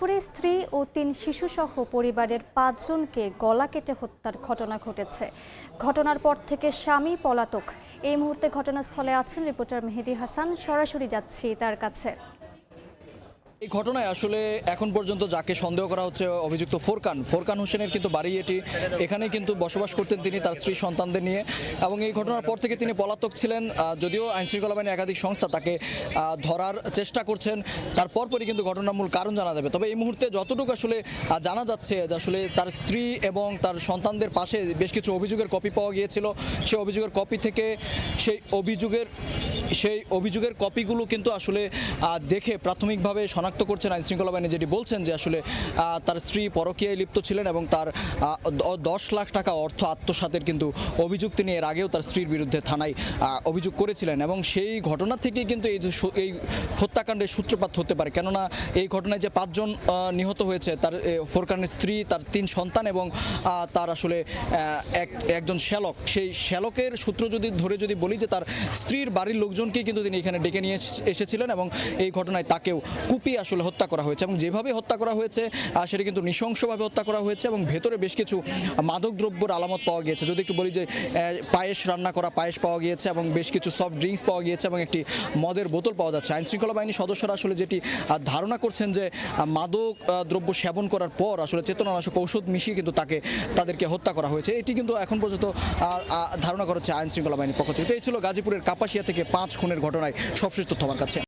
গাজীপুরে স্ত্রী ও ৩ শিশুসহ পরিবারের ৫ জনকে গলা কেটে হত্যার ঘটনা ঘটেছে। ঘটনার পর থেকে স্বামী পলাতক। এই মুহূর্তে ঘটনাস্থলে আছেন রিপোর্টার মেহেদী হাসান। সরাসরি যাচ্ছি তার কাছে। এই ঘটনায় আসলে এখন পর্যন্ত যাকে সন্দেহ করা হচ্ছে অভিযুক্ত ফোরকান হোসেনের কিন্তু বাড়ি এটি। এখানে কিন্তু বসবাস করতেন তিনি তার স্ত্রী সন্তানদের নিয়ে, এবং এই ঘটনার পর থেকে তিনি পলাতক ছিলেন। যদিও আইনশৃঙ্খলা বাহিনীর একাধিক সংস্থা তাকে ধরার চেষ্টা করছেন, তারপরই কিন্তু ঘটনার মূল কারণ জানা যাবে। তবে এই মুহূর্তে যতটুকু আসলে জানা যাচ্ছে যে আসলে তার স্ত্রী এবং তার সন্তানদের পাশে বেশ কিছু অভিযোগের কপি পাওয়া গিয়েছিল। সেই অভিযোগের কপি থেকে সেই অভিযোগের কপিগুলো কিন্তু আসলে দেখে প্রাথমিকভাবে শনাক্ত করছেন আইনশৃঙ্খলা বাহিনী, যেটি বলছেন যে আসলে তার স্ত্রী পরকীয়ায় লিপ্ত ছিলেন এবং তার 10 লাখ টাকা অর্থ আত্মসাতের কিন্তু অভিযোগ তিনি এর আগেও তার স্ত্রীর বিরুদ্ধে থানায় অভিযোগ করেছিলেন, এবং সেই ঘটনা থেকেই কিন্তু এই হত্যাকাণ্ডের সূত্রপাত হতে পারে। কেননা এই ঘটনায় যে 5 জন নিহত হয়েছে, তার ফোরকানের স্ত্রী, তার 3 সন্তান এবং তার আসলে একজন শ্যালক, সেই শ্যালকের সূত্র যদি বলি যে তার স্ত্রীর বাড়ির লোকজনকেই কিন্তু তিনি এখানে ডেকে নিয়ে এসেছিলেন, এবং এই ঘটনায় তাকেও কুপিয়ে আসলে হত্যা করা হয়েছে। এবং যেভাবে হত্যা করা হয়েছে সেটা কিন্তু নৃশংসভাবে হত্যা করা হয়েছে, এবং ভেতরে বেশ কিছু মাদকদ্রব্যের আলামত পাওয়া গিয়েছে। যদি একটু বলি যে রান্না করা পায়েস পাওয়া গিয়েছে, এবং বেশ কিছু সফট ড্রিঙ্কস পাওয়া গিয়েছে, এবং একটি মদের বোতল পাওয়া যাচ্ছে। আইনশৃঙ্খলা বাহিনীর সদস্যরা আসলে যেটি ধারণা করছেন যে মাদক দ্রব্য সেবন করার পর আসলে চেতনানাশক ঔষধ মিশিয়ে কিন্তু তাদেরকে হত্যা করা হয়েছে। এটি কিন্তু এখন পর্যন্ত ধারণা করা হচ্ছে আইনশৃঙ্খলা বাহিনীর পক্ষ থেকে। এই ছিল গাজীপুরের কাপাসিয়া থেকে 5 খুনের ঘটনায় সবশেষ তথ্য আমার কাছে।